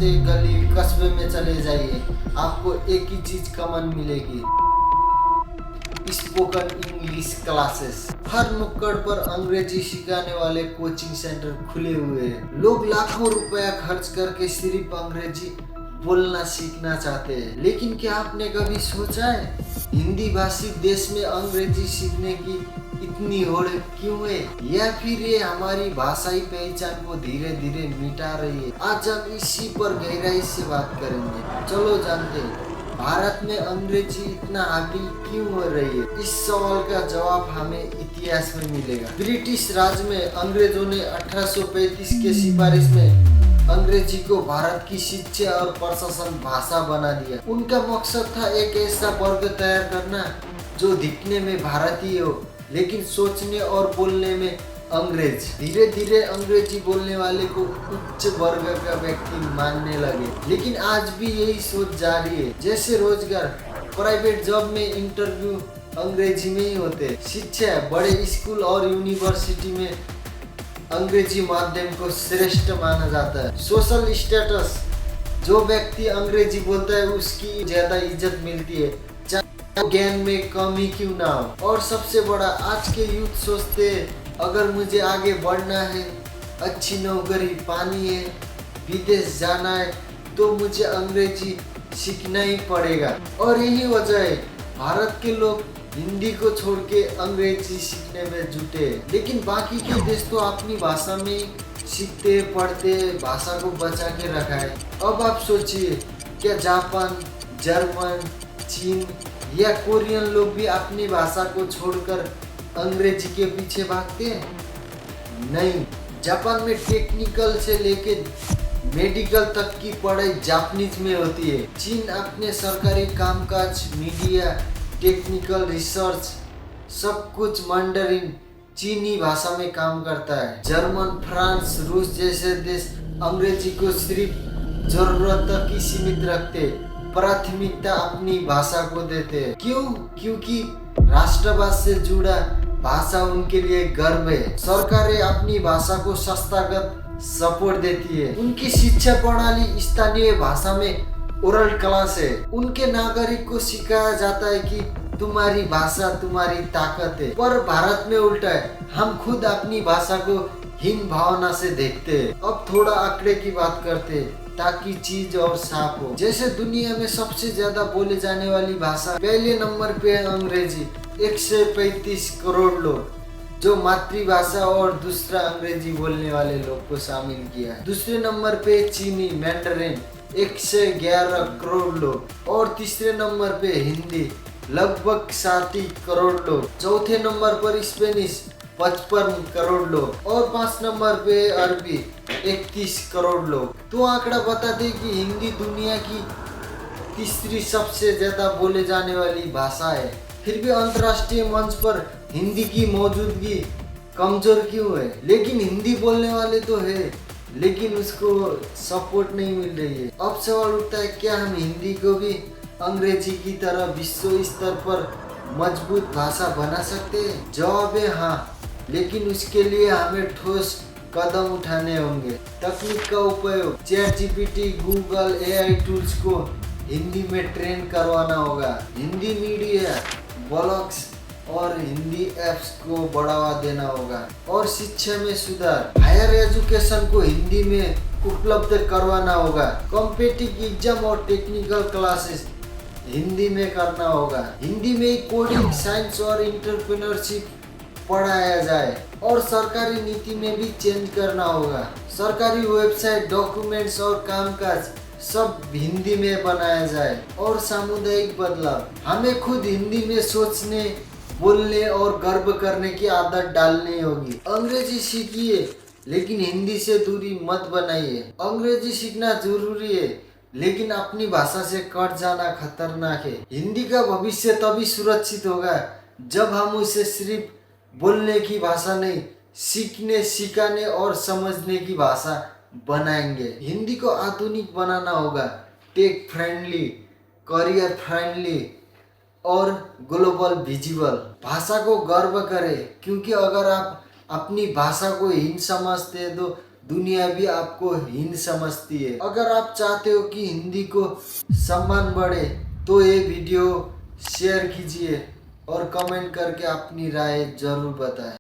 रास्ते गली कस्बे में चले जाइए, आपको एक ही चीज कॉमन मिलेगी, स्पोकन इंग्लिश क्लासेस। हर नुक्कड़ पर अंग्रेजी सिखाने वाले कोचिंग सेंटर खुले हुए हैं। लोग लाखों रुपया खर्च करके सिर्फ अंग्रेजी बोलना सीखना चाहते हैं, लेकिन क्या आपने कभी सोचा है हिंदी भाषी देश में अंग्रेजी सीखने की इतनी होड़ क्यों है, या फिर ये हमारी भाषाई पहचान को धीरे धीरे मिटा रही है? आज हम इसी पर गहराई से बात करेंगे। चलो जानते हैं भारत में अंग्रेजी इतना हावी क्यों हो रही है। इस सवाल का जवाब हमें इतिहास में मिलेगा। ब्रिटिश राज में अंग्रेजों ने 1835 के सिफारिश में अंग्रेजी को भारत की शिक्षा और प्रशासन भाषा बना दिया। उनका मकसद था एक ऐसा वर्ग तैयार करना जो दिखने में भारतीय हो लेकिन सोचने और बोलने में अंग्रेज। धीरे धीरे अंग्रेजी बोलने वाले को उच्च वर्ग का व्यक्ति मानने लगे, लेकिन आज भी यही सोच जारी है। जैसे रोजगार, प्राइवेट जॉब में इंटरव्यू अंग्रेजी में ही होते, शिक्षा बड़े स्कूल और यूनिवर्सिटी में अंग्रेजी माध्यम को श्रेष्ठ माना जाता है। सोशल स्टेटस, जो व्यक्ति अंग्रेजी बोलता है उसकी ज्यादा इज्जत मिलती है, चाहे ज्ञान में कमी क्यों ना हो। और सबसे बड़ा, आज के यूथ सोचते हैं अगर मुझे आगे बढ़ना है, अच्छी नौकरी पानी है, विदेश जाना है, तो मुझे अंग्रेजी सीखना ही पड़ेगा। और यही वजह है भारत के लोग हिंदी को छोड़ के अंग्रेजी सीखने में जुटे हैं। लेकिन बाकी के देश तो अपनी भाषा में सीखते पढ़ते भाषा को बचा के रखा है। अब आप सोचिए, क्या जापान, जर्मन, चीन या कोरियन लोग भी अपनी भाषा को छोड़कर अंग्रेजी के पीछे भागते हैं? नहीं। जापान में टेक्निकल से लेके मेडिकल तक की पढ़ाई जापानीज में होती है। चीन अपने सरकारी कामकाज, मीडिया, टेक्निकल रिसर्च सब कुछ मंडरिन चीनी भाषा में काम करता है। जर्मन, फ्रांस, रूस जैसे देश अंग्रेजी को सिर्फ जरूरत तक ही सीमित रखते, प्राथमिकता अपनी भाषा को देते हैं। क्यों? क्योंकि राष्ट्रवाद से जुड़ा भाषा उनके लिए गर्व है। सरकारें अपनी भाषा को संस्थागत सपोर्ट देती है। उनकी शिक्षा प्रणाली स्थानीय भाषा में ओरल क्लास है। उनके नागरिक को सिखाया जाता है कि तुम्हारी भाषा तुम्हारी ताकत है। पर भारत में उल्टा है, हम खुद अपनी भाषा को हीन भावना से देखते हैं। अब थोड़ा आंकड़े की बात करते हैं ताकि चीज और साफ हो। जैसे दुनिया में सबसे ज्यादा बोले जाने वाली भाषा, पहले नंबर पे है अंग्रेजी, 135 करोड़ लोग, जो मातृभाषा और दूसरा अंग्रेजी बोलने वाले लोग को शामिल किया है। दूसरे नंबर पे चीनी मैंडरिन, 111 करोड़ लोग। और तीसरे नंबर पे हिंदी, लगभग 60 करोड़ लोग। चौथे नंबर पर स्पेनिश, 55 करोड़ लोग। और 5 नंबर पे अरबी, 31 करोड़ लोग। तो आंकड़ा बताते कि हिंदी दुनिया की तीसरी सबसे ज्यादा बोले जाने वाली भाषा है। फिर भी अंतर्राष्ट्रीय मंच पर हिंदी की मौजूदगी कमजोर क्यों है? लेकिन हिंदी बोलने वाले तो है, लेकिन उसको सपोर्ट नहीं मिल रही है। अब सवाल उठता है, क्या हम हिंदी को भी अंग्रेजी की तरह विश्व स्तर पर मजबूत भाषा बना सकते हैं? जवाब है हाँ, लेकिन उसके लिए हमें ठोस कदम उठाने होंगे। तकनीक का उपयोग, chat GPT, Google, AI tools को हिंदी में ट्रेन करवाना होगा। हिंदी मीडिया, ब्लॉग्स और हिंदी एप्स को बढ़ावा देना होगा। और शिक्षा में सुधार, हायर एजुकेशन को हिंदी में उपलब्ध करवाना होगा। कॉम्पिटिटिव एग्जाम और टेक्निकल क्लासेस हिंदी में करना होगा। हिंदी में कोडिंग, साइंस और एंटरप्रेन्योरशिप पढ़ाया जाए। और सरकारी नीति में भी चेंज करना होगा। सरकारी वेबसाइट, डॉक्यूमेंट्स और कामकाज सब हिंदी में बनाया जाए। और सामुदायिक बदलाव, हमें खुद हिंदी में सोचने, बोलने और गर्व करने की आदत डालनी होगी। अंग्रेजी सीखिए, लेकिन हिंदी से दूरी मत बनाइए। अंग्रेजी सीखना जरूरी है, लेकिन अपनी भाषा से कट जाना खतरनाक है। हिंदी का भविष्य तभी सुरक्षित होगा जब हम उसे सिर्फ बोलने की भाषा नहीं, सीखने, सिखाने और समझने की भाषा बनाएंगे। हिंदी को आधुनिक बनाना होगा, टेक फ्रेंडली, करियर फ्रेंडली और ग्लोबल विजिबल। भाषा को गर्व करें, क्योंकि अगर आप अपनी भाषा को हीन समझते हैं तो दुनिया भी आपको हीन समझती है। अगर आप चाहते हो कि हिंदी को सम्मान बढ़े तो ये वीडियो शेयर कीजिए और कमेंट करके अपनी राय जरूर बताएं।